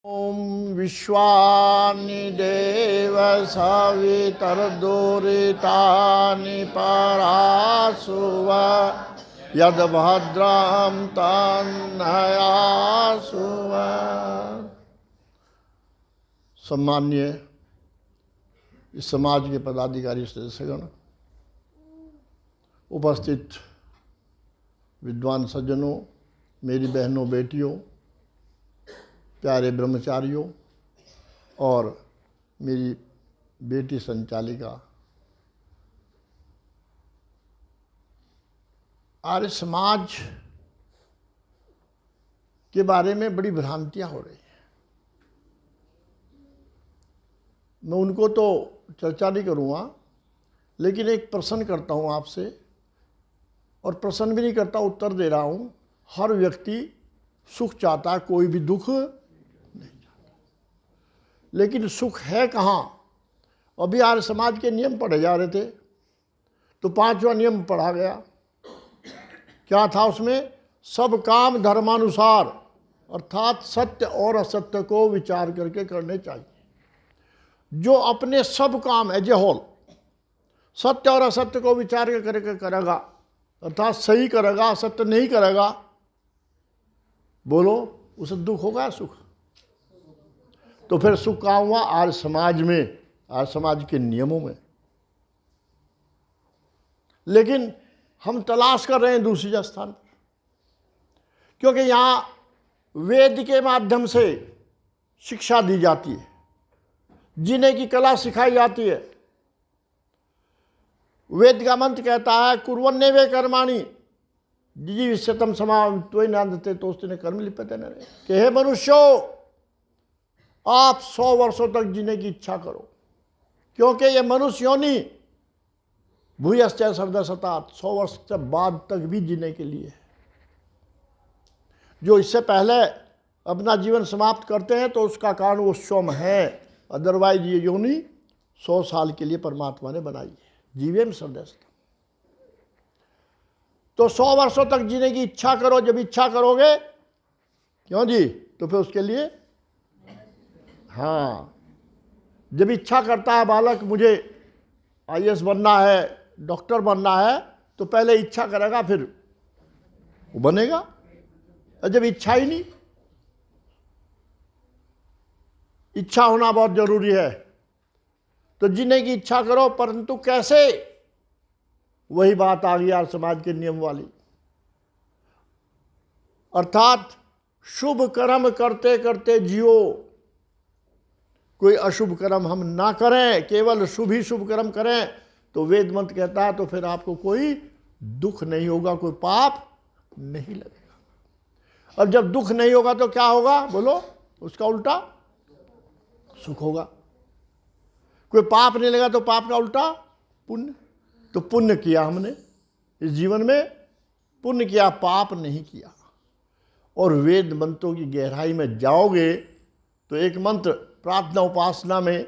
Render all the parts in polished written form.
ओम विश्वानि देव सवितर्दुरितानि परासुव यद्भद्रं तन्नयासुव। सम्मान्य इस समाज के पदाधिकारी सदस्यगण, उपस्थित विद्वान सज्जनों, मेरी बहनों बेटियों, प्यारे ब्रह्मचारियों और मेरी बेटी संचालिका, आर्य समाज के बारे में बड़ी भ्रांतियां हो रही हैं। मैं उनको तो चर्चा नहीं करूँगा, लेकिन एक प्रश्न करता हूँ आपसे, और प्रश्न भी नहीं करता, उत्तर दे रहा हूँ। हर व्यक्ति सुख चाहता है, कोई भी दुख नहीं चाहता, लेकिन सुख है कहाँ? अभी आर्य समाज के नियम पढ़े जा रहे थे तो 5वां नियम पढ़ा गया। क्या था उसमें? सब काम धर्मानुसार, अर्थात सत्य और असत्य को विचार करके करने चाहिए। जो अपने सब काम एज ए होल सत्य और असत्य को विचार करके करेगा, अर्थात सही करेगा, असत्य नहीं करेगा, बोलो उसे दुख होगा सुख? तो फिर सुख कहाँ हुआ? आर्य समाज में, आर्य समाज के नियमों में। लेकिन हम तलाश कर रहे हैं दूसरी स्थान पर, क्योंकि यहाँ वेद के माध्यम से शिक्षा दी जाती है, जीने की कला सिखाई जाती है। वेद का मंत्र कहता है कुर्वन्नेवे कर्माणि जिजीविष्यतम समाहितो नांदते तो उसने कर्म लिप्यते न रहे, कि हे मनुष्यों, आप 100 वर्षों तक जीने की इच्छा करो, क्योंकि ये मनुष्य योनि भूयश्च सर्वशतात 100 वर्ष से बाद तक भी जीने के लिए है। जो इससे पहले अपना जीवन समाप्त करते हैं तो उसका कारण वो स्वयं है, अदरवाइज ये योनि 100 साल के लिए परमात्मा ने बनाई है। जीवेम सर्वशतात, तो 100 वर्षों तक जीने की इच्छा करो। जब इच्छा करोगे, क्यों जी, तो फिर उसके लिए, हाँ, जब इच्छा करता है बालक मुझे IAS बनना है, डॉक्टर बनना है, तो पहले इच्छा करेगा, फिर वो बनेगा। और जब इच्छा ही नहीं, इच्छा होना बहुत जरूरी है। तो जीने की इच्छा करो, परंतु कैसे? वही बात आ गई आर्य समाज के नियम वाली, अर्थात शुभ कर्म करते करते जियो, कोई अशुभ कर्म हम ना करें, केवल शुभ ही शुभ कर्म करें। तो वेद मंत्र कहता है तो फिर आपको कोई दुख नहीं होगा, कोई पाप नहीं लगेगा। और जब दुख नहीं होगा तो क्या होगा? बोलो, उसका उल्टा सुख होगा। कोई पाप नहीं लगा तो पाप का उल्टा पुण्य। तो पुण्य किया हमने इस जीवन में, पुण्य किया, पाप नहीं किया। और वेद मंत्रों की गहराई में जाओगे तो एक मंत्र प्रार्थना उपासना में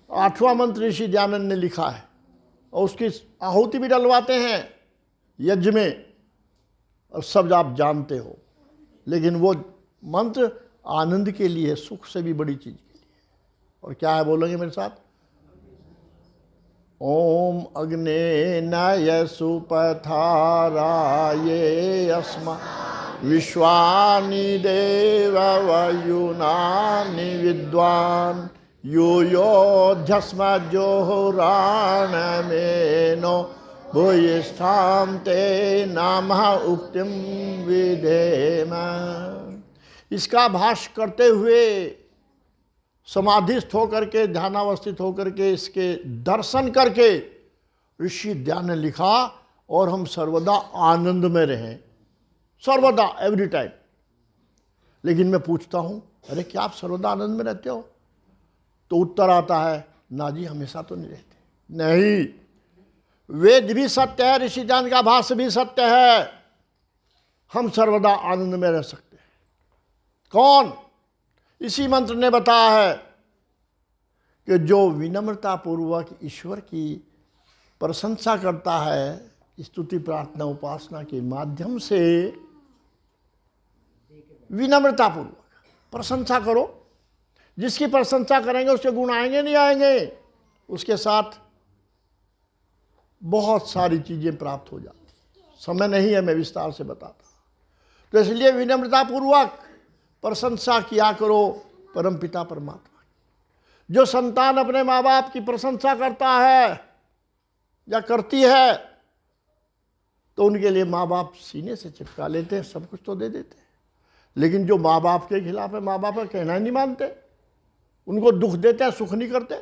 8वां मंत्र ऋषि दयानंद ने लिखा है, और उसकी आहुति भी डलवाते हैं यज्ञ में, और सब आप जानते हो। लेकिन वो मंत्र आनंद के लिए, सुख से भी बड़ी चीज के लिए। और क्या है, बोलोगे मेरे साथ? ओम अग्ने नय सुपथाराये अस्मा विश्वानि देव वयुनानि विद्वान् यूयोध्यस्म जोहुराणमेनो भूयिष्ठां ते नामः उक्तिं विधेम। इसका भाष्य करते हुए समाधिस्थ होकर के, ध्यानावस्थित होकर के, इसके दर्शन करके ऋषि दयानंद ने लिखा, और हम सर्वदा आनंद में रहें, सर्वदा, एवरी टाइम। लेकिन मैं पूछता हूं, अरे क्या आप सर्वदा आनंद में रहते हो? तो उत्तर आता है, ना जी, हमेशा तो नहीं रहते। नहीं, वेद भी सत्य है, ऋषि दयानंद का भाष्य भी सत्य है, हम सर्वदा आनंद में रह सकते हैं। कौन? इसी मंत्र ने बताया है कि जो विनम्रता पूर्वक ईश्वर की प्रशंसा करता है, स्तुति प्रार्थना उपासना के माध्यम से विनम्रता पूर्वक प्रशंसा करो, जिसकी प्रशंसा करेंगे उसके गुण आएंगे नहीं आएंगे, उसके साथ बहुत सारी चीजें प्राप्त हो जाती। समय नहीं है मैं विस्तार से बताता। तो इसलिए विनम्रता पूर्वक प्रशंसा किया करो परमपिता परमात्मा। जो संतान अपने माँ बाप की प्रशंसा करता है या करती है तो उनके लिए माँ बाप सीने से चिपका लेते हैं, सब कुछ तो दे देते हैं। लेकिन जो माँ बाप के खिलाफ है, माँ बाप का कहना ही नहीं मानते, उनको दुख देते हैं, सुख नहीं करते,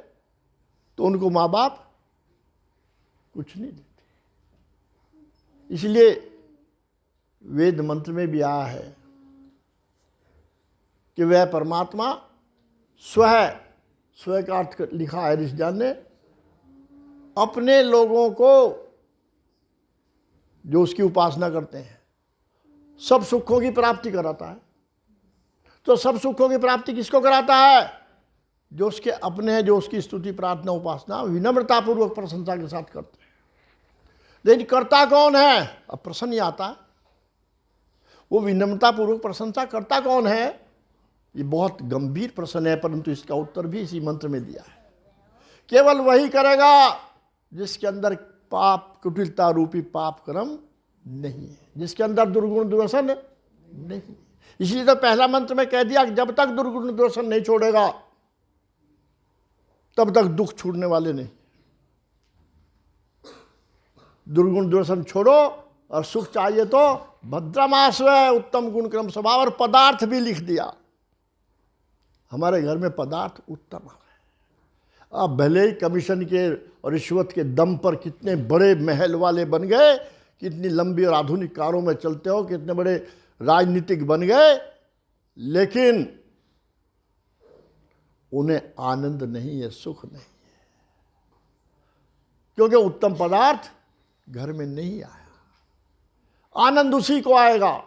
तो उनको माँ बाप कुछ नहीं देते। इसलिए वेद मंत्र में भी आया है कि वह परमात्मा स्वयं का अर्थ लिखा है ऋषिजान ने, अपने लोगों को जो उसकी उपासना करते हैं सब सुखों की प्राप्ति कराता है। तो सब सुखों की प्राप्ति किसको कराता है? जो उसके अपने हैं, जो उसकी स्तुति प्रार्थना उपासना विनम्रता पूर्वक प्रशंसा के साथ करते हैं। लेकिन करता कौन है? अब प्रश्न ही आता है, वो विनम्रता पूर्वक प्रशंसा करता कौन है? ये बहुत गंभीर प्रश्न है, परंतु इसका उत्तर भी इसी मंत्र में दिया है। केवल वही करेगा जिसके अंदर पाप कुटिलता रूपी पाप कर्म नहीं है, जिसके अंदर दुर्गुण दुर्व्यसन नहीं। इसलिए तो पहला मंत्र में कह दिया कि जब तक दुर्गुण दुर्व्यसन नहीं छोड़ेगा तब तक दुख छूटने वाले नहीं। दुर्गुण दुर्व्यसन छोड़ो और सुख चाहिए तो भद्रमाश्रय उत्तम गुण क्रम स्वभाव। और पदार्थ भी लिख दिया, हमारे घर में पदार्थ उत्तम है। अब भले ही कमीशन के और रिश्वत के दम पर कितने बड़े महल वाले बन गए, कितनी लंबी और आधुनिक कारों में चलते हो, कितने बड़े राजनीतिक बन गए, लेकिन उन्हें आनंद नहीं है, सुख नहीं है, क्योंकि उत्तम पदार्थ घर में नहीं आया। आनंद उसी को आएगा।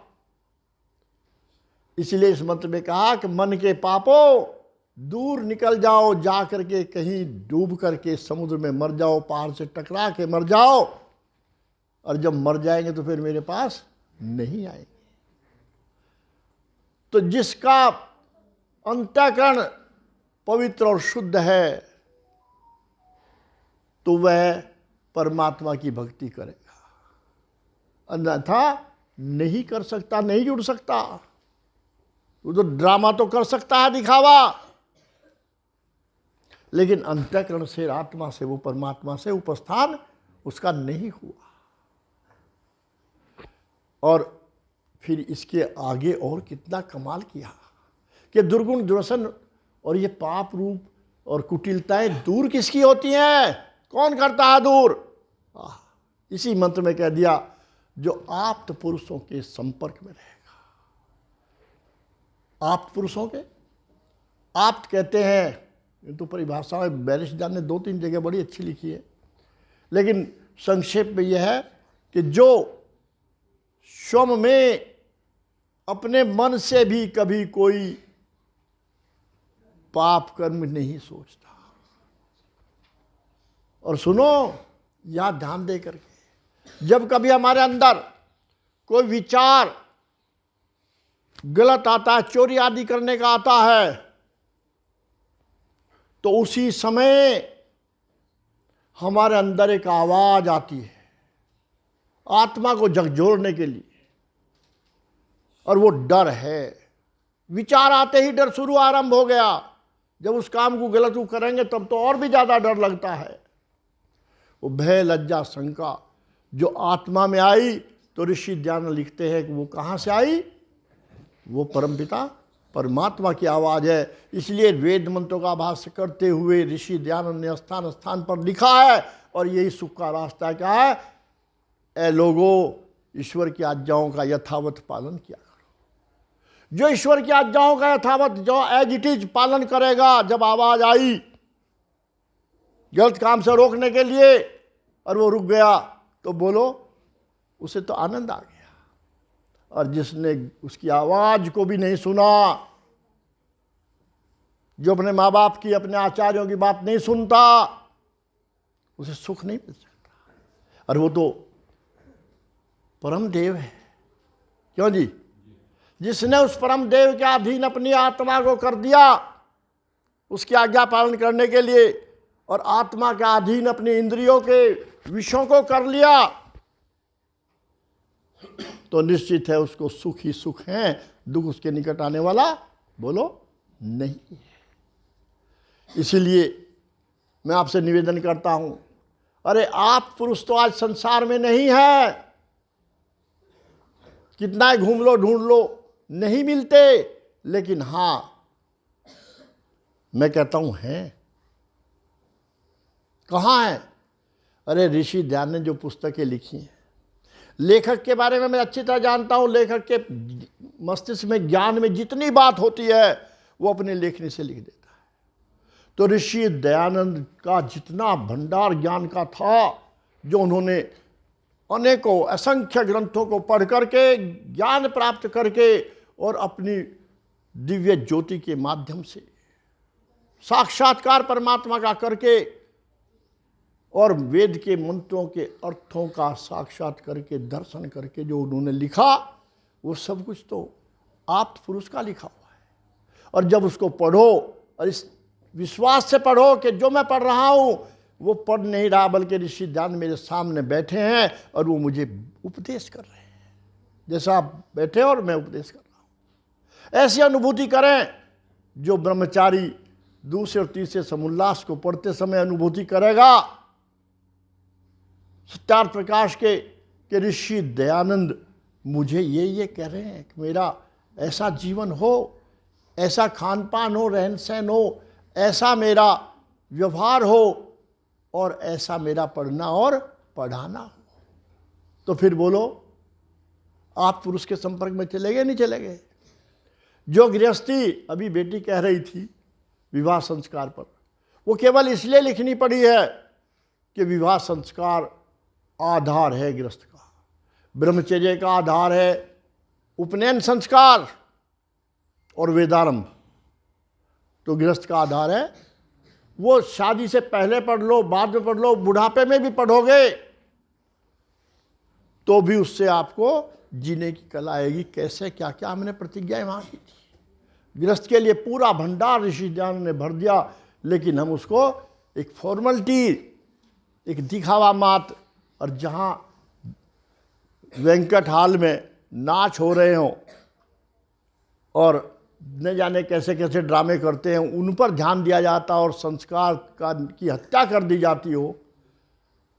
इसलिए इस मंत्र में कहा कि मन के पापों दूर निकल जाओ, जा करके कहीं डूब करके समुद्र में मर जाओ, पहाड़ से टकरा के मर जाओ, और जब मर जाएंगे तो फिर मेरे पास नहीं आएंगे। तो जिसका अंतःकरण पवित्र और शुद्ध है तो वह परमात्मा की भक्ति करेगा, अन्यथा नहीं कर सकता, नहीं जुड़ सकता। वो तो ड्रामा तो कर सकता है, दिखावा, लेकिन अंतःकरण से, आत्मा से, वो परमात्मा से उपस्थान उसका नहीं हुआ। और फिर इसके आगे और कितना कमाल किया कि दुर्गुण दुर्व्यसन और ये पाप रूप और कुटिलताएं दूर किसकी होती हैं? कौन करता है दूर? इसी मंत्र में कह दिया, जो आप्त पुरुषों के संपर्क में रहेगा। आप्त पुरुषों के, आप्त कहते हैं, ये तो परिभाषा में बैरिस्टर ने 2-3 जगह बड़ी अच्छी लिखी है, लेकिन संक्षेप में यह है कि जो स्वयं में अपने मन से भी कभी कोई पाप कर्म नहीं सोचता। और सुनो, याद ध्यान दे करके, जब कभी हमारे अंदर कोई विचार गलत आता है, चोरी आदि करने का आता है, तो उसी समय हमारे अंदर एक आवाज आती है आत्मा को झकझोरने के लिए, और वो डर है। विचार आते ही डर शुरू आरंभ हो गया। जब उस काम को गलत वो करेंगे तब तो और भी ज्यादा डर लगता है। वो भय, लज्जा, शंका जो आत्मा में आई, तो ऋषि ध्यान लिखते हैं कि वो कहाँ से आई? वो परमपिता परमात्मा की आवाज़ है। इसलिए वेद मंत्रों का आभास करते हुए ऋषि ध्यान ने स्थान स्थान पर लिखा है, और यही सुख का रास्ता क्या है? ए लोगों, ईश्वर की आज्ञाओं का यथावत पालन किया करो। जो ईश्वर की आज्ञाओं का यथावत, जो एज इट इज पालन करेगा, जब आवाज़ आई गलत काम से रोकने के लिए और वो रुक गया, तो बोलो उसे तो आनंद आ गया। और जिसने उसकी आवाज को भी नहीं सुना, जो अपने माँ बाप की, अपने आचार्यों की बात नहीं सुनता, उसे सुख नहीं मिल सकता। और वो तो परम देव है। क्यों जी? जिसने उस परम देव के अधीन अपनी आत्मा को कर दिया, उसकी आज्ञा पालन करने के लिए और आत्मा के अधीन अपनी इंद्रियों के विषयों को कर लिया, तो निश्चित है उसको सुख ही सुख है, दुख उसके निकट आने वाला बोलो नहीं है। इसीलिए मैं आपसे निवेदन करता हूं, अरे आप पुरुष तो आज संसार में नहीं है, कितना ही घूम लो ढूंढ लो नहीं मिलते, लेकिन हां मैं कहता हूं हैं। कहां है? अरे ऋषि ध्यान ने जो पुस्तकें लिखी हैं, लेखक के बारे में मैं अच्छी तरह जानता हूं। लेखक के मस्तिष्क में ज्ञान में जितनी बात होती है वो अपने लेखनी से लिख देता है। तो ऋषि दयानंद का जितना भंडार ज्ञान का था, जो उन्होंने अनेकों असंख्य ग्रंथों को पढ़ करके ज्ञान प्राप्त करके और अपनी दिव्य ज्योति के माध्यम से साक्षात्कार परमात्मा का करके और वेद के मंत्रों के अर्थों का साक्षात करके दर्शन करके जो उन्होंने लिखा, वो सब कुछ तो आप पुरुष का लिखा हुआ है। और जब उसको पढ़ो और इस विश्वास से पढ़ो कि जो मैं पढ़ रहा हूं वो पढ़ नहीं रहा, बल्कि ऋषि ध्यान मेरे सामने बैठे हैं और वो मुझे उपदेश कर रहे हैं, जैसा आप बैठे और मैं उपदेश कर रहा हूं। ऐसी अनुभूति करें जो ब्रह्मचारी दूसरे और तीसरे समुल्लास को पढ़ते समय अनुभूति करेगा। सत्यार्थ प्रकाश के ऋषि दयानंद मुझे ये कह रहे हैं कि मेरा ऐसा जीवन हो, ऐसा खान पान हो, रहन सहन हो, ऐसा मेरा व्यवहार हो और ऐसा मेरा पढ़ना और पढ़ाना हो। तो फिर बोलो आप पुरुष के संपर्क में चले गए नहीं चले गए? जो गृहस्थी अभी बेटी कह रही थी विवाह संस्कार पर, वो केवल इसलिए लिखनी पड़ी है कि विवाह संस्कार आधार है गृहस्थ का, ब्रह्मचर्य का आधार है उपनयन संस्कार और वेदारंभ, तो गृहस्थ का आधार है। वो शादी से पहले पढ़ लो, बाद में पढ़ लो, बुढ़ापे में भी पढ़ोगे तो भी उससे आपको जीने की कला आएगी। कैसे, क्या क्या हमने प्रतिज्ञाएं वहां की थी। गृहस्थ के लिए पूरा भंडार ऋषि ध्यान ने भर दिया, लेकिन हम उसको एक फॉर्मेलिटी, एक दिखावा मात्र, और जहां वेंकट हॉल में नाच हो रहे हों और न जाने कैसे कैसे ड्रामे करते हैं, उन पर ध्यान दिया जाता और संस्कार की हत्या कर दी जाती हो,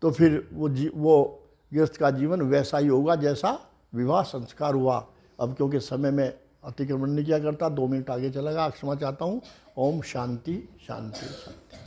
तो फिर वो गृहस्थ का जीवन वैसा ही होगा जैसा विवाह संस्कार हुआ। अब क्योंकि समय में अतिक्रमण नहीं किया करता, 2 मिनट आगे चलेगा, क्षमा चाहता हूँ। ओम शांति शांति शांति।